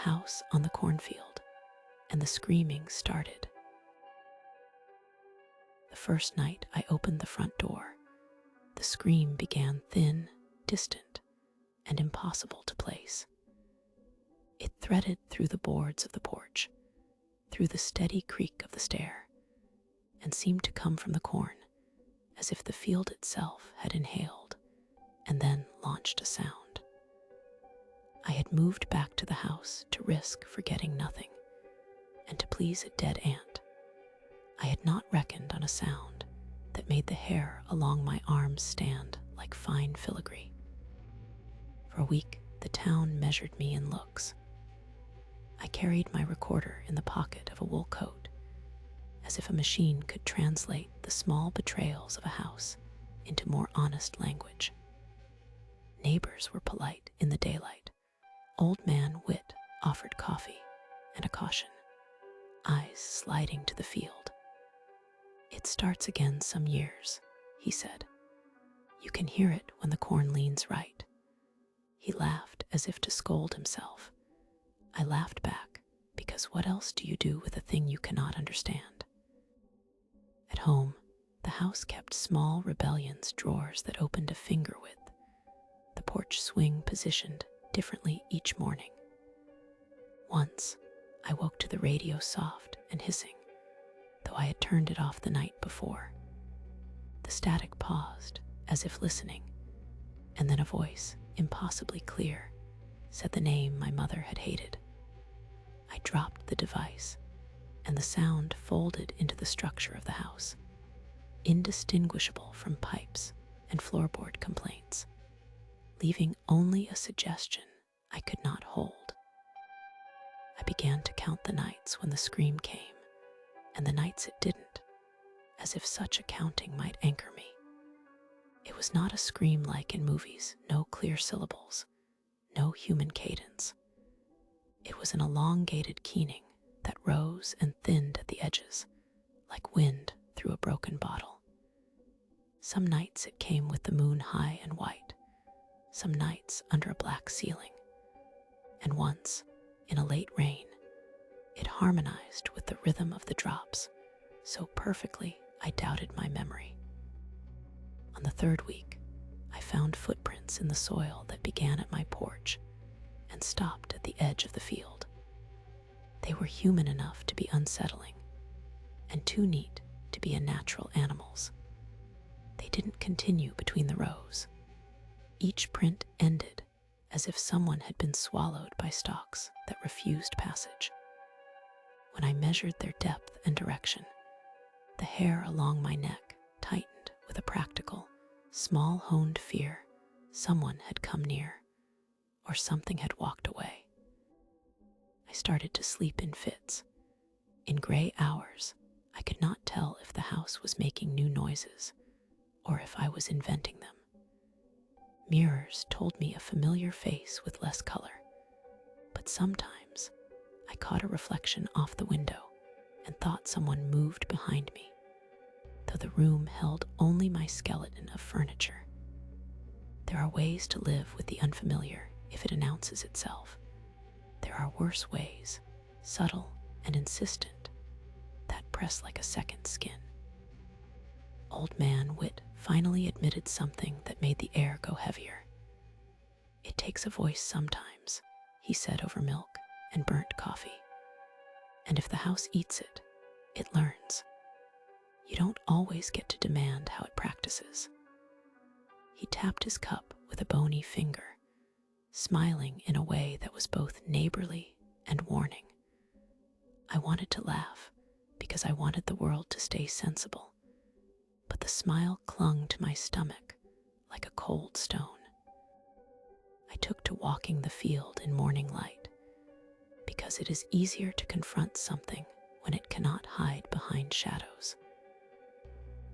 house on the cornfield, and the screaming started. The first night I opened the front door, the scream began thin, distant, and impossible to place. It threaded through the boards of the porch, through the steady creak of the stair, and seemed to come from the corn, as if the field itself had inhaled and then launched a sound. I had moved back to the house to risk forgetting nothing, and to please a dead ant. I had not reckoned on a sound that made the hair along my arms stand like fine filigree. For a week, the town measured me in looks. I carried my recorder in the pocket of a wool coat, as if a machine could translate the small betrayals of a house into more honest language. Neighbors were polite in the daylight. Old man Wit offered coffee and a caution, eyes sliding to the field. "It starts again some years," he said. "You can hear it when the corn leans right." He laughed as if to scold himself. I laughed back, because what else do you do with a thing you cannot understand? At home, the house kept small rebellions drawers that opened a finger width, the porch swing positioned differently each morning. Once, I woke to the radio soft and hissing, though I had turned it off the night before. The static paused, as if listening, and then a voice, impossibly clear, said the name my mother had hated. I dropped the device, and the sound folded into the structure of the house, indistinguishable from pipes and floorboard complaints, leaving only a suggestion I could not hold. I began to count the nights when the scream came, and the nights it didn't, as if such a counting might anchor me. It was not a scream like in movies, no clear syllables, no human cadence. It was an elongated keening that rose and thinned at the edges, like wind through a broken bottle. Some nights it came with the moon high and white, some nights under a black ceiling, and once, in a late rain, it harmonized with the rhythm of the drops so perfectly I doubted my memory. On the third week, I found footprints in the soil that began at my porch and stopped at the edge of the field. They were human enough to be unsettling, and too neat to be a natural animal's. They didn't continue between the rows. Each print ended as if someone had been swallowed by stalks that refused passage. When I measured their depth and direction, the hair along my neck tightened with a practical, small-honed fear someone had come near, or something had walked away. I started to sleep in fits. In gray hours, I could not tell if the house was making new noises, or if I was inventing them. Mirrors told me a familiar face with less color, but sometimes I caught a reflection off the window and thought someone moved behind me, though the room held only my skeleton of furniture. There are ways to live with the unfamiliar if it announces itself. There are worse ways, subtle and insistent, that press like a second skin. Old man Wit finally admitted something that made the air go heavier. "It takes a voice sometimes," he said over milk and burnt coffee. "And if the house eats it, it learns. You don't always get to demand how it practices." He tapped his cup with a bony finger, smiling in a way that was both neighborly and warning. I wanted to laugh because I wanted the world to stay sensible, but the smile clung to my stomach like a cold stone. I took to walking the field in morning light because it is easier to confront something when it cannot hide behind shadows.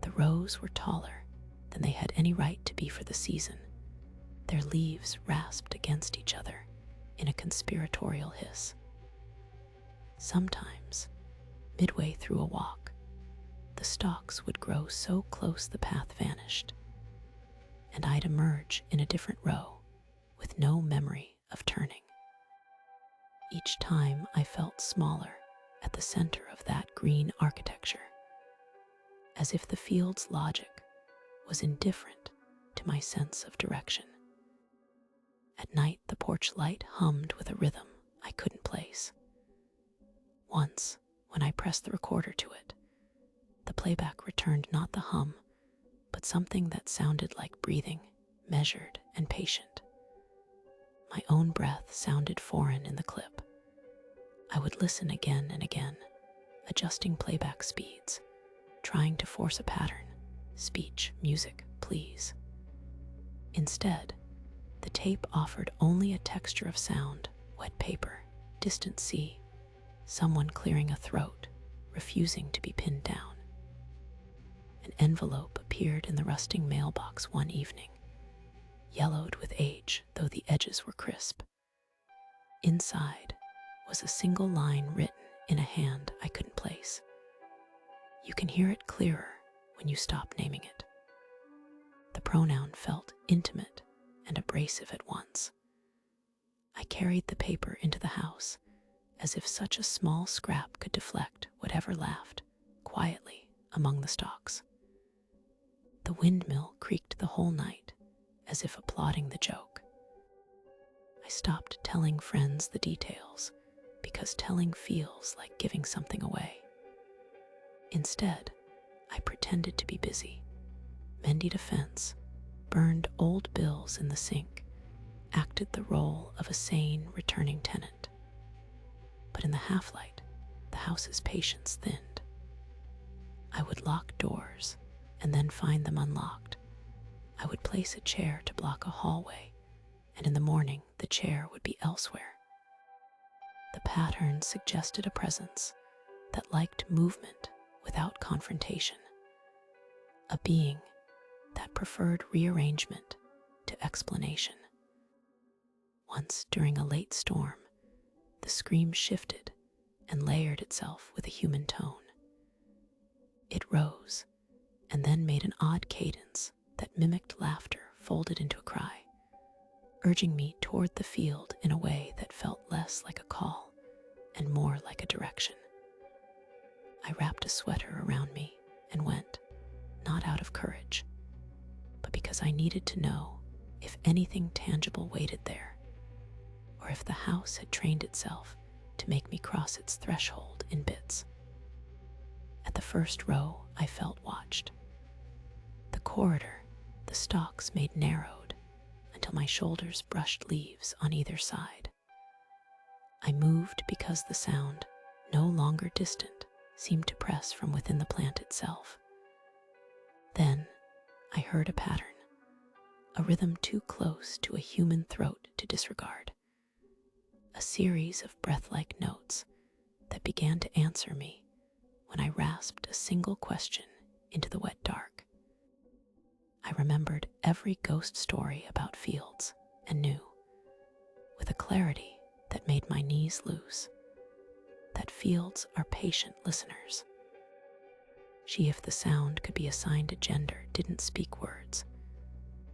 The rows were taller than they had any right to be for the season. Their leaves rasped against each other in a conspiratorial hiss. Sometimes, midway through a walk, the stalks would grow so close the path vanished, and I'd emerge in a different row with no memory of turning. Each each time I felt smaller at the center of that green architecture, as if the field's logic was indifferent to my sense of direction. At night, the porch light hummed with a rhythm I couldn't place. Once, when I pressed the recorder to it, the playback returned not the hum, but something that sounded like breathing, measured and patient. My own breath sounded foreign in the clip. I would listen again and again, adjusting playback speeds, trying to force a pattern: speech, music, please. Instead, the tape offered only a texture of sound: wet paper, distant sea, someone clearing a throat, refusing to be pinned down. An envelope appeared in the rusting mailbox one evening, yellowed with age, though the edges were crisp. Inside was a single line written in a hand I couldn't place: "You can hear it clearer when you stop naming it." The pronoun felt intimate and abrasive at once. I carried the paper into the house, as if such a small scrap could deflect whatever laughed quietly among the stalks. The windmill creaked the whole night, as if applauding the joke. I stopped telling friends the details, because telling feels like giving something away. Instead, I pretended to be busy, mended a fence, burned old bills in the sink, acted the role of a sane returning tenant. But in the half-light, the house's patience thinned. I would lock doors and then find them unlocked. I would place a chair to block a hallway, and in the morning the chair would be elsewhere. The pattern suggested a presence that liked movement without confrontation, a being that preferred rearrangement to explanation. Once, during a late storm, the scream shifted and layered itself with a human tone. It rose and then made an odd cadence that mimicked laughter folded into a cry, urging me toward the field in a way that felt less like a call and more like a direction. I wrapped a sweater around me and went, not out of courage, but because I needed to know if anything tangible waited there, or if the house had trained itself to make me cross its threshold in bits. At the first row, I felt watched. The corridor, the stalks made narrowed until my shoulders brushed leaves on either side. I moved because the sound, no longer distant, seemed to press from within the plant itself. Then I heard a pattern, a rhythm too close to a human throat to disregard, a series of breath-like notes that began to answer me when I rasped a single question into the wet dark. I remembered every ghost story about fields and knew, with a clarity that made my knees loose, that fields are patient listeners. She, if the sound could be assigned a gender, didn't speak words,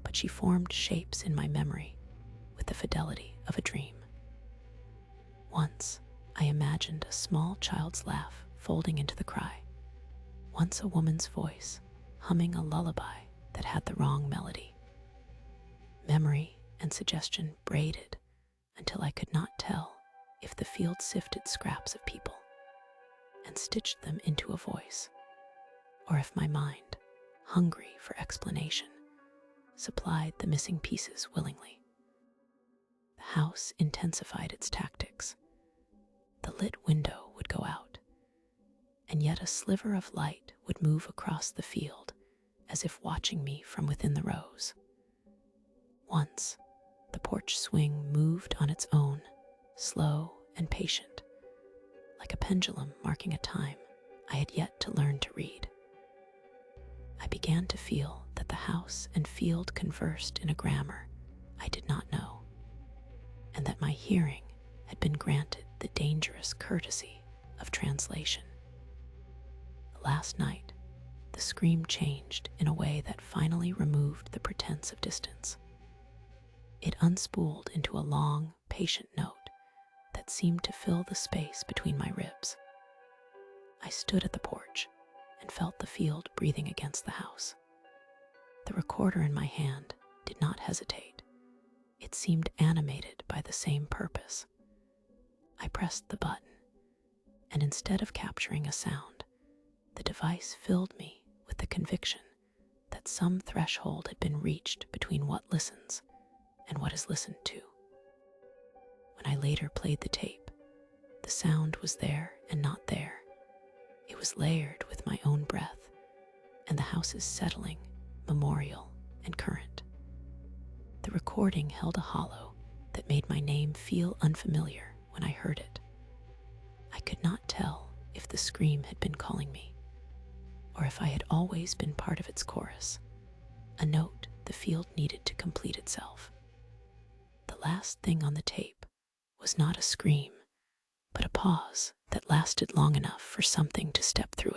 but she formed shapes in my memory with the fidelity of a dream. Once, I imagined a small child's laugh folding into the cry. Once, a woman's voice humming a lullaby that had the wrong melody. Memory and suggestion braided until I could not tell if the field sifted scraps of people and stitched them into a voice, or if my mind, hungry for explanation, supplied the missing pieces willingly. The house intensified its tactics. The lit window would go out, and yet a sliver of light would move across the field as if watching me from within the rows. Once, the porch swing moved on its own, slow and patient, like a pendulum marking a time I had yet to learn to read. I began to feel that the house and field conversed in a grammar I did not know, and that my hearing had been granted the dangerous courtesy of translation. Last night, the scream changed in a way that finally removed the pretense of distance. It unspooled into a long, patient note that that seemed to fill the space between my ribs. I stood at the porch and felt the field breathing against the house. The recorder in my hand did not hesitate. It seemed animated by the same purpose. I pressed the button, and instead of capturing a sound, the device filled me with the conviction that some threshold had been reached between what listens and what is listened to. When I later played the tape, the sound was there and not there. It was layered with my own breath and the house's settling, memorial, and current. The recording held a hollow that made my name feel unfamiliar when I heard it. I could not tell if the scream had been calling me, or if I had always been part of its chorus, a note the field needed to complete itself. The last thing on the tape was not a scream, but a pause that lasted long enough for something to step through